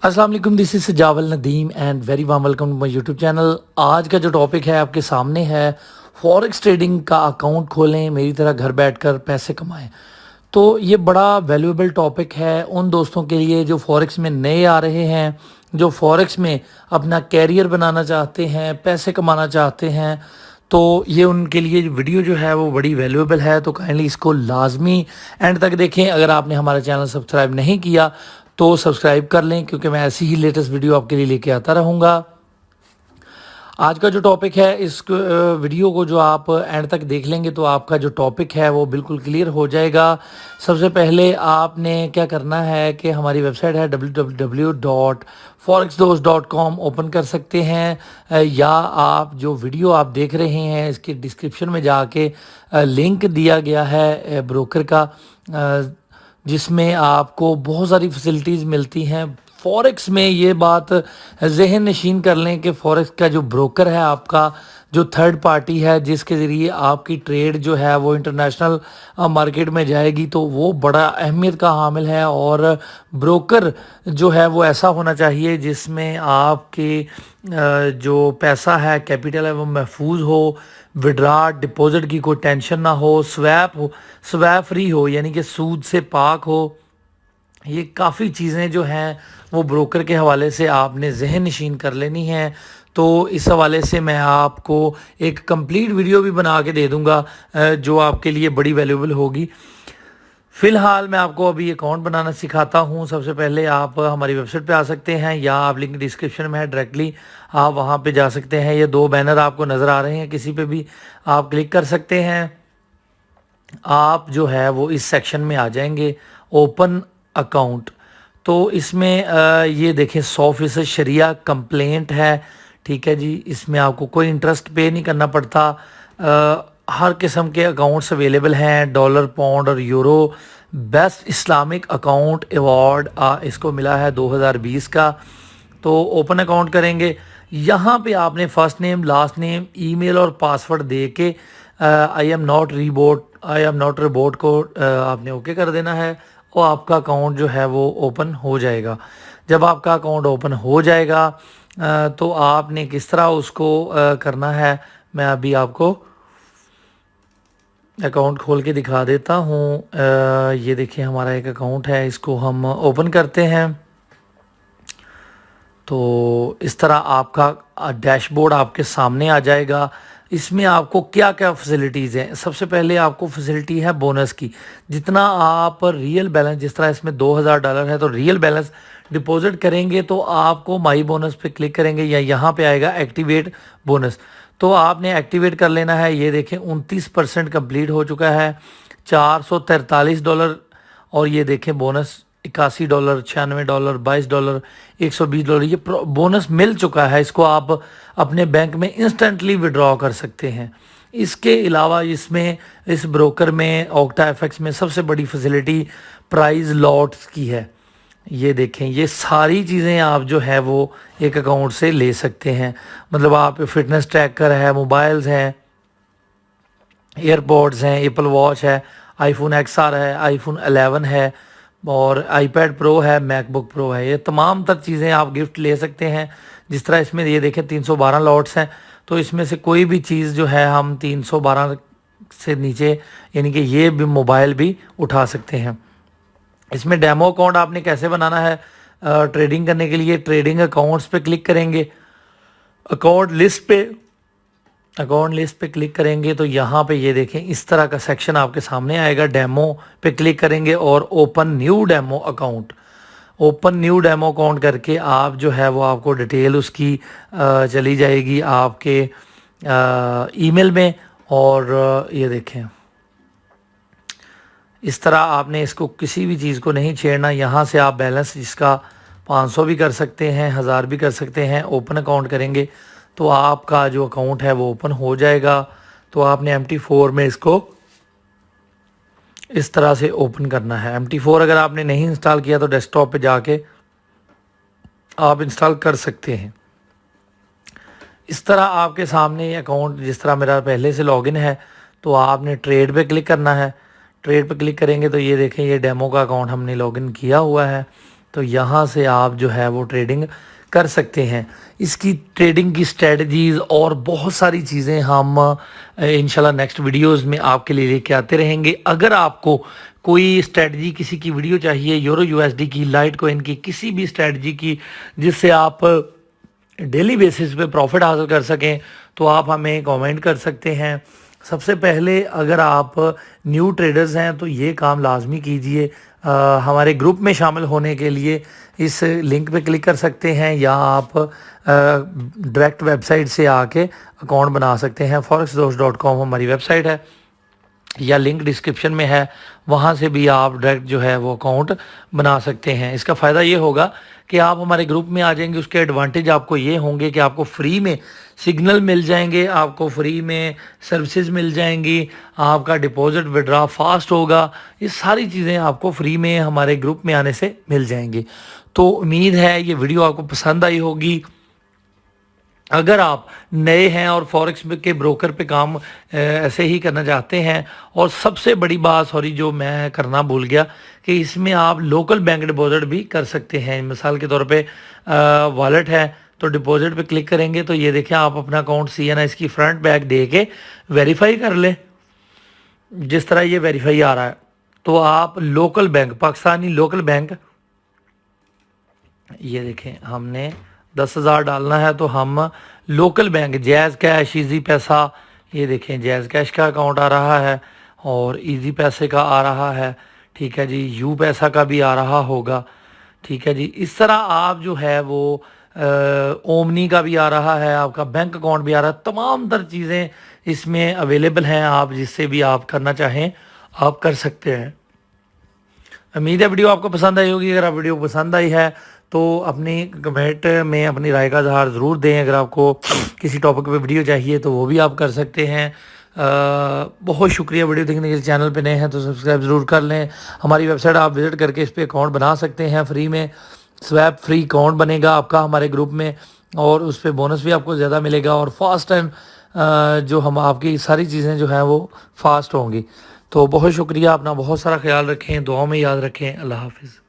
अस्सलाम वालेकुम, this is Sajawal Nadeem and very warm welcome to my YouTube channel. आज का जो टॉपिक है आपके सामने है, फॉरेक्स ट्रेडिंग का अकाउंट खोलें, मेरी तरह घर बैठकर पैसे कमाएं। तो ये बड़ा वैल्यूएबल टॉपिक है उन दोस्तों के लिए जो फॉरेक्स में नए आ रहे हैं, जो फॉरेक्स में अपना कैरियर बनाना चाहते हैं, पैसे कमाना चाहते हैं। तो ये उनके लिए वीडियो जो है वो बड़ी वैल्यूएबल है, तो काइंडली इसको लाजमी एंड तक देखें। अगर आपने हमारा चैनल सब्सक्राइब नहीं किया तो सब्सक्राइब कर लें, क्योंकि मैं ऐसी ही लेटेस्ट वीडियो आपके लिए लेके आता रहूँगा। आज का जो टॉपिक है, इस वीडियो को जो आप एंड तक देख लेंगे तो आपका जो टॉपिक है वो बिल्कुल क्लियर हो जाएगा। सबसे पहले आपने क्या करना है कि हमारी वेबसाइट है www.forexdost.com ओपन कर सकते हैं, या आप जो वीडियो आप देख रहे हैं इसके डिस्क्रिप्शन में जाके लिंक दिया गया है ब्रोकर का, जिसमें आपको बहुत सारी फैसिलिटीज़ मिलती हैं फॉरेक्स में। ये बात जहन नशीन कर लें कि फॉरेक्स का जो ब्रोकर है आपका, जो थर्ड पार्टी है जिसके ज़रिए आपकी ट्रेड जो है वो इंटरनेशनल मार्केट में जाएगी, तो वो बड़ा अहमियत का हामिल है। और ब्रोकर जो है वो ऐसा होना चाहिए जिसमें आपके जो पैसा है, कैपिटल है, वो महफूज हो, विड्रा डिपॉजिट की कोई टेंशन ना हो, स्वैप फ्री हो, यानी कि सूद से पाक हो। ये काफ़ी चीज़ें जो हैं वो ब्रोकर के हवाले से आपने जहन नशीन कर लेनी है। तो इस हवाले से मैं आपको एक कंप्लीट वीडियो भी बना के दे दूंगा जो आपके लिए बड़ी वैल्यूएबल होगी। फ़िलहाल मैं आपको अभी अकाउंट बनाना सिखाता हूँ। सबसे पहले आप हमारी वेबसाइट पे आ सकते हैं, या आप लिंक डिस्क्रिप्शन में है, डायरेक्टली आप वहाँ पे जा सकते हैं। ये दो बैनर आपको नज़र आ रहे हैं, किसी पे भी आप क्लिक कर सकते हैं। आप जो है वो इस सेक्शन में आ जाएंगे, ओपन अकाउंट। तो इसमें ये देखें 100% शरिया कंप्लेंट है, ठीक है जी। इसमें आपको कोई इंटरेस्ट पे नहीं करना पड़ता। हर किस्म के अकाउंट्स अवेलेबल हैं, डॉलर, पाउंड और euro. Best Islamic account award इसको मिला है 2020 का। तो ओपन अकाउंट करेंगे, यहाँ पे आपने first name, last name, email और पासवर्ड दे के आई एम नॉट रोबोट को आपने ओके कर देना है, और आपका अकाउंट जो है वो ओपन हो जाएगा। जब आपका अकाउंट ओपन हो जाएगा तो आपने किस तरह उसको करना है, मैं अभी आपको अकाउंट खोल के दिखा देता हूँ। ये देखिए हमारा एक अकाउंट है, इसको हम ओपन करते हैं। तो इस तरह आपका डैशबोर्ड आपके सामने आ जाएगा। इसमें आपको क्या क्या फैसिलिटीज़ हैं। सबसे पहले आपको फैसिलिटी है बोनस की। जितना आप रियल बैलेंस, जिस तरह इसमें $2000 है, तो रियल बैलेंस डिपॉजिट करेंगे तो आपको माई बोनस पे क्लिक करेंगे, या यहाँ पे आएगा एक्टिवेट बोनस, तो आपने एक्टिवेट कर लेना है। ये देखें 29% कंप्लीट हो चुका है, $443। और ये देखें बोनस $81, $96, $22, $120 ये बोनस मिल चुका है। इसको आप अपने बैंक में इंस्टेंटली विड्रॉ कर सकते हैं। इसके अलावा इसमें, इस ब्रोकर में, ऑक्टा एफएक्स में सबसे बड़ी फैसिलिटी प्राइस लॉट्स की है। ये देखें, ये सारी चीज़ें आप जो है वो एक अकाउंट से ले सकते हैं। मतलब आप फिटनेस ट्रैकर है, मोबाइल्स हैं, एयरपॉड्स हैं, एप्पल वॉच है, आईफोन XR है, आईफोन 11 है, और आईपैड प्रो है, मैकबुक प्रो है। ये तमाम तर चीज़ें आप गिफ्ट ले सकते हैं। जिस तरह इसमें ये देखें 312 लॉट्स हैं, तो इसमें से कोई भी चीज़ जो है हम 312 से नीचे, यानी कि ये भी मोबाइल भी उठा सकते हैं। इसमें डेमो अकाउंट आपने कैसे बनाना है ट्रेडिंग करने के लिए, ट्रेडिंग अकाउंट्स पे क्लिक करेंगे, अकाउंट लिस्ट पे क्लिक करेंगे तो यहाँ पे ये देखें इस तरह का सेक्शन आपके सामने आएगा। डेमो पे क्लिक करेंगे और ओपन न्यू डेमो अकाउंट करके आप जो है वो आपको डिटेल उसकी चली जाएगी आपके ईमेल में। और ये देखें इस तरह आपने इसको किसी भी चीज़ को नहीं छेड़ना। यहाँ से आप बैलेंस जिसका 500 भी कर सकते हैं, 1000 भी कर सकते हैं। ओपन अकाउंट करेंगे तो आपका जो अकाउंट है वो ओपन हो जाएगा। तो आपने MT4 में इसको इस तरह से ओपन करना है। MT4 अगर आपने नहीं इंस्टॉल किया तो डेस्कटॉप पे जाके आप इंस्टॉल कर सकते हैं। इस तरह आपके सामने अकाउंट, जिस तरह मेरा पहले से लॉगिन है, तो आपने ट्रेड पे क्लिक करना है। ट्रेड पे क्लिक करेंगे तो ये देखें, ये डेमो का अकाउंट हमने लॉगिन किया हुआ है। تو یہاں سے آپ جو ہے وہ ٹریڈنگ کر سکتے ہیں. اس کی ٹریڈنگ کی اسٹریٹجیز اور بہت ساری چیزیں ہم انشاءاللہ نیکسٹ ویڈیوز میں آپ کے لیے لے کے آتے رہیں گے. اگر آپ کو کوئی اسٹریٹجی کسی کی ویڈیو چاہیے یورو یو ایس ڈی کی, لائٹ کوئن کی, کسی بھی اسٹریٹجی کی جس سے آپ ڈیلی بیسس پہ پروفٹ حاصل کر سکیں, تو آپ ہمیں کامنٹ کر سکتے ہیں. سب سے پہلے اگر آپ نیو ٹریڈرز ہیں تو یہ کام لازمی کیجئے. ہمارے گروپ میں شامل ہونے کے لیے اس لنک پہ کلک کر سکتے ہیں, یا آپ ڈائریکٹ ویب سائٹ سے آ کے اکاؤنٹ بنا سکتے ہیں. forexdost.com ہماری ویب سائٹ ہے, یا لنک ڈسکرپشن میں ہے, وہاں سے بھی آپ ڈائریکٹ جو ہے وہ اکاؤنٹ بنا سکتے ہیں. اس کا فائدہ یہ ہوگا کہ آپ ہمارے گروپ میں آ جائیں گے. اس کے ایڈوانٹیج آپ کو یہ ہوں گے کہ آپ کو فری میں سگنل مل جائیں گے, آپ کو فری میں سروسز مل جائیں گی, آپ کا ڈپوزٹ وڈرا فاسٹ ہوگا. یہ ساری چیزیں آپ کو فری میں ہمارے گروپ میں آنے سے مل جائیں گی. تو امید ہے یہ ویڈیو آپ کو پسند آئی ہوگی. اگر آپ نئے ہیں اور فوریکس کے بروکر پہ کام ایسے ہی کرنا چاہتے ہیں, اور سب سے بڑی بات سوری جو میں کرنا بھول گیا کہ اس میں آپ لوکل بینک ڈپوزٹ بھی کر سکتے ہیں. مثال کے طور پہ والیٹ ہے تو ڈپوزٹ پہ کلک کریں گے تو یہ دیکھیں آپ اپنا اکاؤنٹ CNS کی فرنٹ بیک دے کے ویریفائی کر لیں. جس طرح یہ ویریفائی آ رہا ہے تو آپ local bank, Pakistani local bank, یہ دیکھیں ہم نے 10,000 ڈالنا ہے تو ہم لوکل بینک جیز کیش, ایزی پیسہ, یہ دیکھیں جیز کیش کا اکاؤنٹ آ رہا ہے اور ایزی پیسے کا آ رہا ہے. ٹھیک ہے جی, یو پیسہ کا بھی آ رہا ہوگا. ٹھیک ہے جی, اس طرح آپ جو ہے وہ اومنی کا بھی آ رہا ہے, آپ کا بینک اکاؤنٹ بھی آ رہا ہے. تمام تر چیزیں اس میں اویلیبل ہیں, آپ جس سے بھی آپ کرنا چاہیں آپ کر سکتے ہیں. امید ہے ویڈیو آپ کو پسند آئی ہوگی. اگر آپ ویڈیو پسند آئی ہے تو اپنی کمنٹ میں اپنی رائے کا اظہار ضرور دیں. اگر آپ کو کسی ٹاپک پہ ویڈیو چاہیے تو وہ بھی آپ کر سکتے ہیں. بہت شکریہ ویڈیو دیکھنے کے لیے. چینل پہ نئے ہیں تو سبسکرائب ضرور کر لیں. ہماری ویب سائٹ آپ وزٹ کر کے اس پہ اکاؤنٹ بنا سکتے ہیں فری میں. سویپ فری اکاؤنٹ بنے گا آپ کا ہمارے گروپ میں, اور اس پہ بونس بھی آپ کو زیادہ ملے گا, اور فاسٹ اینڈ جو ہم آپ کی ساری چیزیں جو ہیں وہ فاسٹ ہوں گی. تو بہت شکریہ, اپنا بہت سارا خیال رکھیں, دعاؤں میں یاد رکھیں. اللہ حافظ.